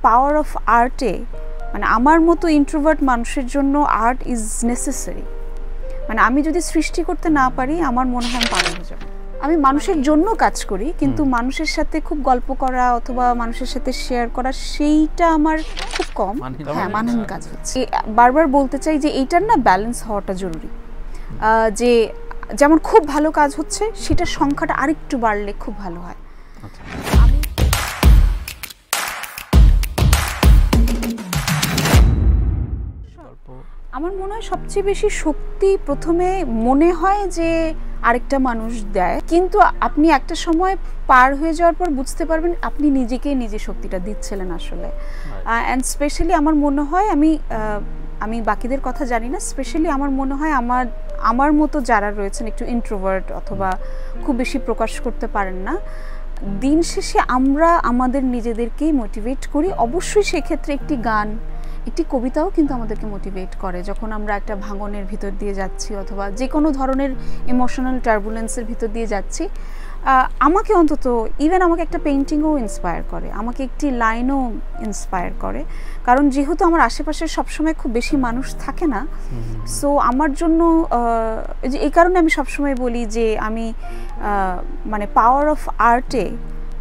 Power of আর্টে মানে আমার মতো ইন্ট্রোভার্ট মানুষের জন্য আর্ট ইজ নেসেসারি। মানে আমি যদি সৃষ্টি করতে না পারি আমার মনে হয় আমি পাগল হয়ে যাবো। আমি মানুষের জন্য কাজ করি, কিন্তু মানুষের সাথে খুব গল্প করা অথবা মানুষের সাথে শেয়ার করা সেইটা আমার খুব কম। হ্যাঁ, মানহীন কাজ হচ্ছে। বারবার বলতে চাই যে এইটার না ব্যালেন্স হওয়াটা জরুরি। যে যেমন খুব ভালো কাজ হচ্ছে সেটার সংখ্যাটা আরেকটু বাড়লে খুব ভালো হয়। আমার মনে হয় সবচেয়ে বেশি শক্তি প্রথমে মনে হয় যে আরেকটা মানুষ দেয়, কিন্তু আপনি একটা সময় পার হয়ে যাওয়ার পর বুঝতে পারবেন আপনি নিজেকেই নিজে শক্তিটা দিচ্ছিলেন আসলে। অ্যান্ড স্পেশালি আমার মনে হয় আমি বাকিদের কথা জানি না, স্পেশালি আমার মনে হয় আমার মতো যারা রয়েছেন একটু ইন্ট্রোভার্ট অথবা খুব বেশি প্রকাশ করতে পারেন না, দিন শেষে আমরা আমাদের নিজেদেরকেই মোটিভেট করি। অবশ্যই সেক্ষেত্রে একটি গান, একটি কবিতাও কিন্তু আমাদেরকে মোটিভেট করে যখন আমরা একটা ভাঙনের ভিতর দিয়ে যাচ্ছি অথবা যে কোনো ধরনের ইমোশনাল টার্বুলেন্সের ভিতর দিয়ে যাচ্ছি। আমাকে অন্তত ইভেন আমাকে একটা পেইন্টিংও ইন্সপায়ার করে, আমাকে একটি লাইনও ইন্সপায়ার করে, কারণ যেহেতু আমার আশেপাশে সবসময় খুব বেশি মানুষ থাকে না। সো আমার জন্য এই কারণে আমি সবসময় বলি যে আমি মানে পাওয়ার অফ আর্টে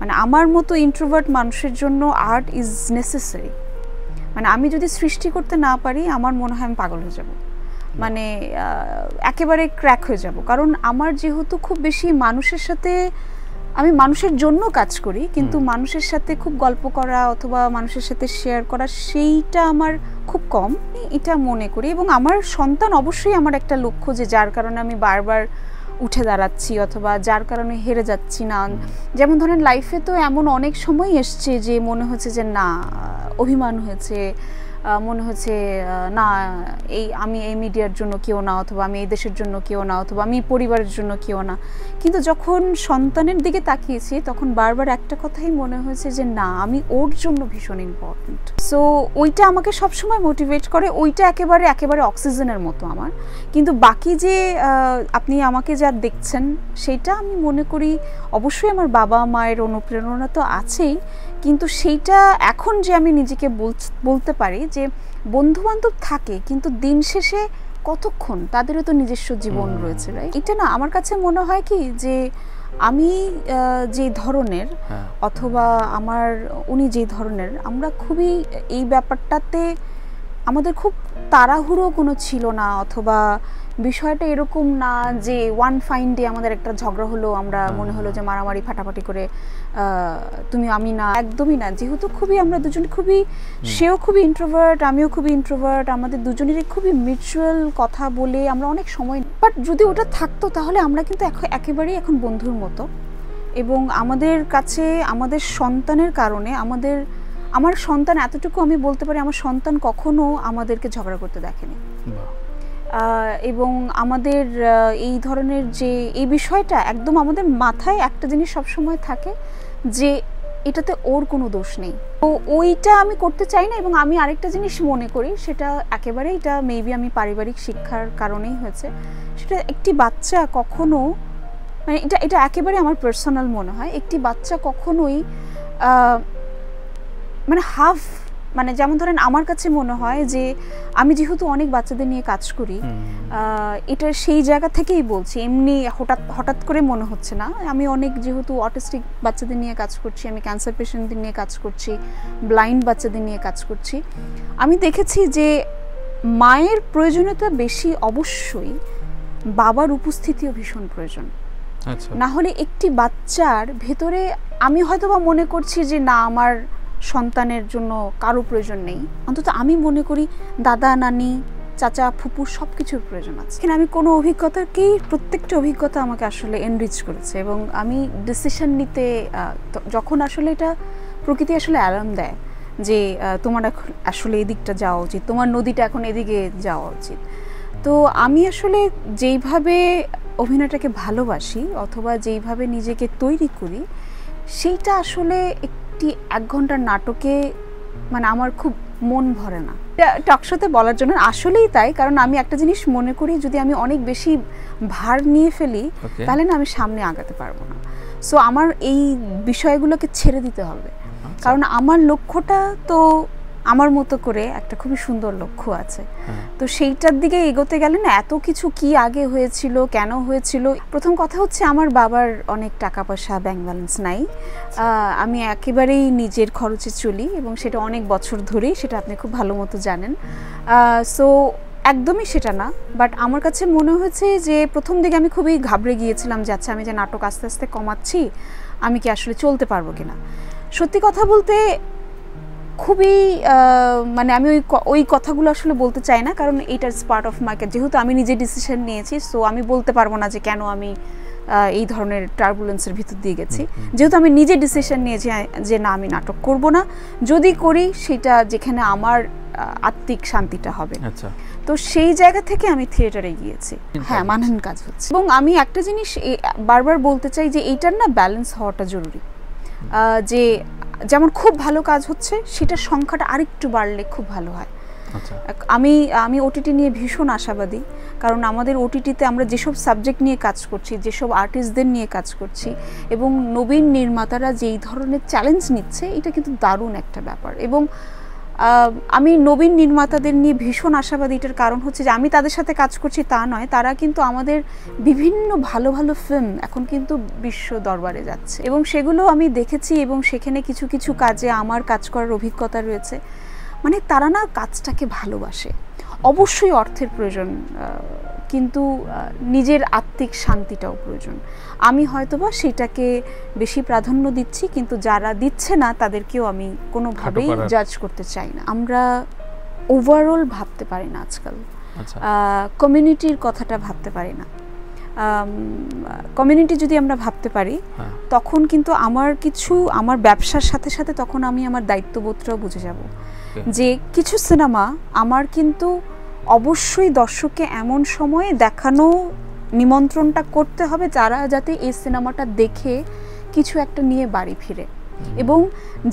মানে আমার মতো ইন্ট্রোভার্ট মানুষের জন্য আর্ট ইজ নেসেসারি। মানে আমি যদি সৃষ্টি করতে না পারি আমার মনে হয় আমি পাগল হয়ে যাব, মানে একেবারে ক্র্যাক হয়ে যাব। কারণ আমার যেহেতু খুব বেশি মানুষের সাথে, আমি মানুষের জন্য কাজ করি, কিন্তু মানুষের সাথে খুব গল্প করা অথবা মানুষের সাথে শেয়ার করা সেইটা আমার খুব কম, এটা মনে করি। এবং আমার সন্তান অবশ্যই আমার একটা লক্ষ্য, যে যার কারণে আমি বারবার উঠে দাঁড়াচ্ছি অথবা যার কারণে হেরে যাচ্ছি না। যেমন ধরেন লাইফে তো এমন অনেক সময় এসছে যে মনে হচ্ছে যে না, অভিমান হয়েছে, মনে হচ্ছে না আমি এই মিডিয়ার জন্য কেউ না, অথবা আমি এই দেশের জন্য কেউ না, অথবা আমি পরিবারের জন্য কেউ না। কিন্তু যখন সন্তানের দিকে তাকিয়েছি তখন বারবার একটা কথাই মনে হয়েছে যে না, আমি ওর জন্য ভীষণ ইম্পর্টেন্ট। সো ওইটা আমাকে সবসময় মোটিভেট করে, ওইটা একেবারে অক্সিজেনের মতো আমার। কিন্তু বাকি যে আপনি আমাকে যা দেখছেন সেটা আমি মনে করি অবশ্যই আমার বাবা মায়ের অনুপ্রেরণা তো আছেই, কিন্তু সেইটা এখন যে আমি নিজেকে বলতে পারি যে বন্ধুবান্ধব থাকে, কিন্তু দিন শেষে কতক্ষণ, তাদেরও তো নিজস্ব জীবন রয়েছে, রাইট? এটা না আমার কাছে মনে হয় কি যে আমি যে ধরনের অথবা উনি যে ধরনের, আমরা খুবই এই ব্যাপারটাতে আমাদের খুব তাড়াহুড়ো কোনো ছিল না, অথবা বিষয়টা এরকম না যে ওয়ান ফাইন ডে আমাদের একটা ঝগড়া হলো, আমরা মনে হলো যে মারামারি ফাটাফাটি করে তুমি আমি না, একদমই না। যেহেতু আমরা দুজন খুবই, সেও খুবই ইন্ট্রোভার্ট, আমিও খুবই ইন্ট্রোভার্ট, আমাদের দুজনেরই খুবই মিউচুয়াল কথা বলে আমরা অনেক সময়, বাট যদি ওটা থাকতো তাহলে আমরা কিন্তু একেবারেই এখন বন্ধুর মতো। এবং আমাদের কাছে আমাদের সন্তানের কারণে আমার সন্তান, এতটুকু আমি বলতে পারি, আমার সন্তান কখনো আমাদেরকে ঝগড়া করতে দেখেনি। এবং আমাদের এই ধরনের যে এই বিষয়টা একদম আমাদের মাথায় একটা জিনিস সবসময় থাকে যে এটাতে ওর কোনো দোষ নেই, তো ওইটা আমি করতে চাই না। এবং আমি আরেকটা জিনিস মনে করি, সেটা একেবারে, এটা মেবি আমি পারিবারিক শিক্ষার কারণেই হয়েছে, সেটা একটি বাচ্চা কখনো, মানে এটা একেবারে আমার পার্সোনাল মনে হয়, একটি বাচ্চা কখনোই মানে মানে যেমন ধরেন আমার কাছে মনে হয় যে আমি যেহেতু অনেক বাচ্চাদের নিয়ে কাজ করি, এটা সেই জায়গা থেকেই বলছি, এমনি হঠাৎ করে মনে হচ্ছে না। আমি অনেক যেহেতু অটিস্টিক বাচ্চাদের নিয়ে কাজ করছি, আমি ক্যান্সার পেশেন্টদের নিয়ে কাজ করছি, ব্লাইন্ড বাচ্চাদের নিয়ে কাজ করছি, আমি দেখেছি যে মায়ের প্রয়োজনীয়তা বেশি, অবশ্যই বাবার উপস্থিতিও ভীষণ প্রয়োজন। না হলে একটি বাচ্চার ভেতরে, আমি হয়তোবা মনে করছি যে না, আমার সন্তানের জন্য কারো প্রয়োজন নেই, অন্তত আমি মনে করি দাদা নানি চাচা ফুপু সব কিছুর প্রয়োজন আছে। এখানে আমি কোনো অভিজ্ঞতাকেই, প্রত্যেকটা অভিজ্ঞতা আমাকে আসলে এনরিচ করেছে। এবং আমি ডিসিশন নিতে, যখন আসলে এটা প্রকৃতি আসলে অ্যালার্ম দেয় যে তোমার এখন আসলে এদিকটা যাওয়া উচিত, তোমার নদীটা এখন এদিকে যাওয়া উচিত, তো আমি আসলে যেইভাবে অভিনয়টাকে ভালোবাসি অথবা যেইভাবে নিজেকে তৈরি করি, সেইটা আসলে এক ঘন্টার নাটকে মানে আমার খুব মন ভরে না টকশোতে বলার জন্য। আসলেই তাই, কারণ আমি একটা জিনিস মনে করি, যদি আমি অনেক বেশি ভার নিয়ে ফেলি তাহলে না আমি সামনে আগাতে পারবো না। সো আমার এই বিষয়গুলোকে ছেড়ে দিতে হবে, কারণ আমার লক্ষ্যটা তো আমার মতো করে একটা খুবই সুন্দর লক্ষ্য আছে, তো সেইটার দিকে এগোতে গেলে না এত কিছু কি আগে হয়েছিল, কেন হয়েছিল। প্রথম কথা হচ্ছে আমার বাবার অনেক টাকা পয়সা ব্যাংক ব্যালেন্স নাই, আমি একেবারেই নিজের খরচে চলি এবং সেটা অনেক বছর ধরেই, সেটা আপনি খুব ভালো মতো জানেন। সো একদমই সেটা না, বাট আমার কাছে মনে হয়েছে যে প্রথম দিকে আমি খুবই ঘাবড়ে গিয়েছিলাম যে আচ্ছা আমি যে নাটক আস্তে আস্তে কমাচ্ছি, আমি কি আসলে চলতে পারবো কিনা। সত্যি কথা বলতে খুবই মানে আমি ওই কথাগুলো আসলে বলতে চাই না, কারণ এইটার পার্ট অফ মার্কেট, যেহেতু আমি নিজে ডিসিশন নিয়েছি, সো আমি বলতে পারবো না যে কেন আমি এই ধরনের টার্বুলেন্সের ভিতর দিয়ে গেছি। যেহেতু আমি নিজে ডিসিশন নিয়েছি যে না আমি নাটক করব না, যদি করি সেটা যেখানে আমার আত্মিক শান্তিটা হবে। তো সেই জায়গা থেকে আমি থিয়েটারে গিয়েছি। হ্যাঁ, মানহানির কাজ হচ্ছে। এবং আমি একটা জিনিস বারবার বলতে চাই যে এইটার না ব্যালেন্স হওয়াটা জরুরি, যে যেমন খুব ভালো কাজ হচ্ছে সেটার সংখ্যাটা আরেকটু বাড়লে খুব ভালো হয়। আমি ওটিটি নিয়ে ভীষণ আশাবাদী, কারণ আমাদের ওটিটিতে আমরা যেসব সাবজেক্ট নিয়ে কাজ করছি, যেসব আর্টিস্টদের নিয়ে কাজ করছি এবং নবীন নির্মাতারা যেই ধরনের চ্যালেঞ্জ নিচ্ছে, এটা কিন্তু দারুণ একটা ব্যাপার। এবং আমি নবীন নির্মাতাদের নিয়ে ভীষণ আশাবাদী, এটার কারণ হচ্ছে যে আমি তাদের সাথে কাজ করছি তা নয়, তারা কিন্তু আমাদের বিভিন্ন ভালো ভালো ফিল্ম এখন কিন্তু বিশ্ব দরবারে যাচ্ছে এবং সেগুলো আমি দেখেছি এবং সেখানে কিছু কিছু কাজে আমার কাজ করার অভিজ্ঞতা রয়েছে। মানে তারা না কাজটাকে ভালোবাসে। অবশ্যই অর্থের প্রয়োজন, কিন্তু নিজের আত্মিক শান্তিটাও প্রয়োজন। আমি হয়তোবা সেটাকে বেশি প্রাধান্য দিচ্ছি, কিন্তু যারা দিচ্ছে না তাদেরকেও আমি কোনোভাবেই জাজ করতে চাই না। আমরা ওভারঅল ভাবতে পারি না আজকাল, কমিউনিটির কথাটা ভাবতে পারি না। কমিউনিটি যদি আমরা ভাবতে পারি তখন কিন্তু আমার ব্যবসার সাথে সাথে তখন আমি আমার দায়িত্ববোধটাও বুঝে যাব যে কিছু সিনেমা আমার কিন্তু অবশ্যই দর্শককে এমন সময়ে দেখানো, নিমন্ত্রণটা করতে হবে যারা যাতে এই সিনেমাটা দেখে কিছু একটা নিয়ে বাড়ি ফিরে, এবং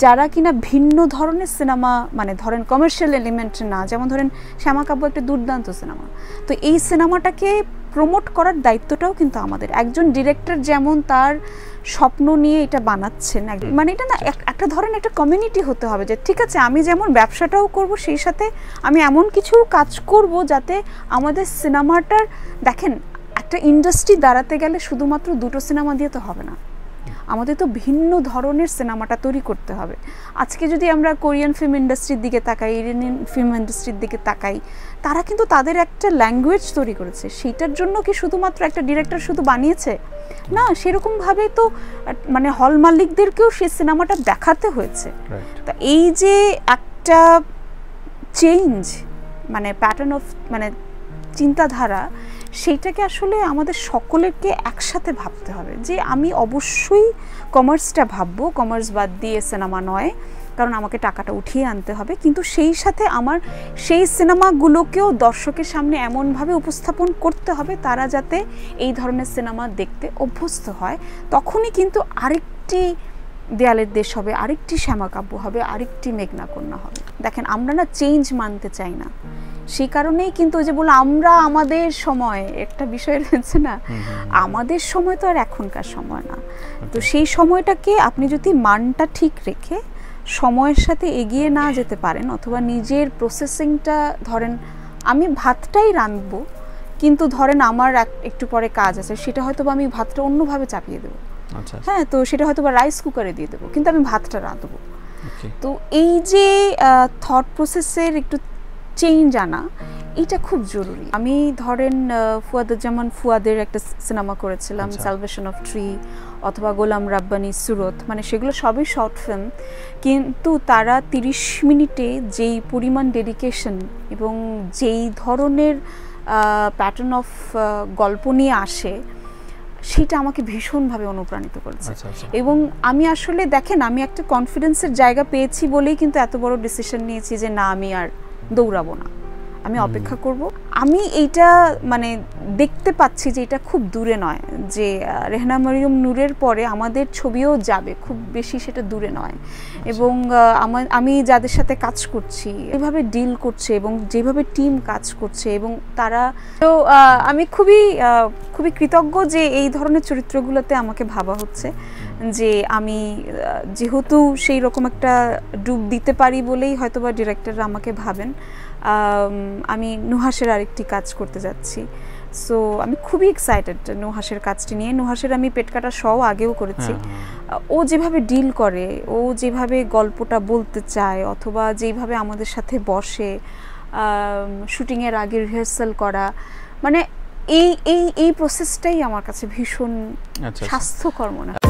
যারা কিনা ভিন্ন ধরনের সিনেমা, মানে ধরেন কমার্শিয়াল এলিমেন্ট না, যেমন ধরেন শ্যামাকাব্য একটা দুর্দান্ত সিনেমা, তো এই সিনেমাটাকে প্রমোট করার দায়িত্বটাও কিন্তু আমাদের। একজন ডিরেক্টর যেমন তার স্বপ্ন নিয়ে এটা বানাচ্ছেন, মানে এটা না একটা ধরেন একটা কমিউনিটি হতে হবে যে ঠিক আছে আমি যেমন ব্যবসাটাও করব, সেই সাথে আমি এমন কিছু কাজ করব যাতে আমাদের সিনেমাটার, দেখেন একটা ইন্ডাস্ট্রি দাঁড়াতে গেলে শুধুমাত্র দুটো সিনেমা দিয়ে তো হবে না, আমাদের তো ভিন্ন ধরনের সিনেমাটা তৈরি করতে হবে। আজকে যদি আমরা কোরিয়ান ফিল্ম ইন্ডাস্ট্রির দিকে তাকাই, ইরানিয়ান ফিল্ম ইন্ডাস্ট্রির দিকে তাকাই, তারা কিন্তু তাদের একটা ল্যাঙ্গুয়েজ তৈরি করেছে। সেইটার জন্য কি শুধুমাত্র একটা ডিরেক্টর শুধু বানিয়েছে না, সেরকমভাবে তো মানে হল মালিকদেরকেও সেই সিনেমাটা দেখাতে হয়েছে। তা এই যে একটা চেঞ্জ, মানে প্যাটার্ন অফ মানে চিন্তাধারা, সেইটাকে আসলে আমাদের সকলেরকে একসাথে ভাবতে হবে যে আমি অবশ্যই কমার্সটা ভাববো, কমার্স বাদ দিয়ে সিনেমা নয়, কারণ আমাকে টাকাটা উঠিয়ে আনতে হবে, কিন্তু সেই সাথে আমার সেই সিনেমাগুলোকেও দর্শকের সামনে এমনভাবে উপস্থাপন করতে হবে তারা যাতে এই ধরনের সিনেমা দেখতে অভ্যস্ত হয়। তখনই কিন্তু আরেকটি দেয়ালের দেশ হবে, আরেকটি শ্যামাকাব্য হবে, আরেকটি মেঘনা কন্যা হবে। দেখেন আমরা না চেঞ্জ মানতে চাই না, সেই কারণেই কিন্তু যে বলে আমরা আমাদের সময় একটা বিষয় রয়েছে না, আমাদের সময় তো আর এখনকার সময় না। তো সেই সময়টাকে আপনি যদি মানটা ঠিক রেখে সময়ের সাথে এগিয়ে না যেতে পারেন, অথবা নিজের প্রসেসিংটা, ধরেন আমি ভাতটাই রাঁধবো কিন্তু ধরেন আমার একটু পরে কাজ আছে, সেটা হয়তো আমি ভাতটা অন্যভাবে চাপিয়ে দেবো, হ্যাঁ, তো সেটা হয়তো রাইস কুকারে দিয়ে দেবো, কিন্তু আমি ভাতটা রাঁধবো। তো এই যে থট প্রসেসের একটু চেঞ্জ আনা, এটা খুব জরুরি। আমি ধরেন ফুয়াদের একটা সিনেমা করেছিলাম সালভেশন অফ ট্রি, অথবা গোলাম রাব্বানি সুরত, মানে সেগুলো সবই শর্ট ফিল্ম, কিন্তু তারা 30 মিনিটে যেই পরিমাণ ডেডিকেশন এবং যেই ধরনের প্যাটার্ন অফ গল্প নিয়ে আসে, সেটা আমাকে ভীষণভাবে অনুপ্রাণিত করেছে। এবং আমি আসলে দেখেন আমি একটা কনফিডেন্সের জায়গা পেয়েছি বলেই কিন্তু এত বড় ডিসিশন নিয়েছি যে না আমি আর দৌড়াবো না, আমি অপেক্ষা করব। আমি এইটা মানে দেখতে পাচ্ছি যে এটা খুব দূরে নয়, যে রেহনা মরিয়ম নূরের পরে আমাদের ছবিও যাবে, খুব বেশি সেটা দূরে নয়। এবং আমি যাদের সাথে কাজ করছি এভাবে ডিল করছে এবং যেভাবে টিম কাজ করছে এবং তারা, তো আমি খুবই কৃতজ্ঞ যে এই ধরনের চরিত্রগুলোতে আমাকে ভাবা হচ্ছে, যে আমি যেহেতু সেই রকম একটা ডুব দিতে পারি বলেই হয়তোবা ডিরেক্টররা আমাকে ভাবেন। আমি নুহাসের আরেকটি কাজ করতে যাচ্ছি, সো আমি খুবই এক্সাইটেড নুহাসের কাজটি নিয়ে। নুহাসের আমি পেট কাটা শও আগেও করেছি। ও যেভাবে ডিল করে, ও যেভাবে গল্পটা বলতে চায়, অথবা যেভাবে আমাদের সাথে বসে শুটিংয়ের আগে রিহার্সাল করা, মানে এই প্রসেসটাই আমার কাছে ভীষণ স্বাস্থ্যকর মনে হয়।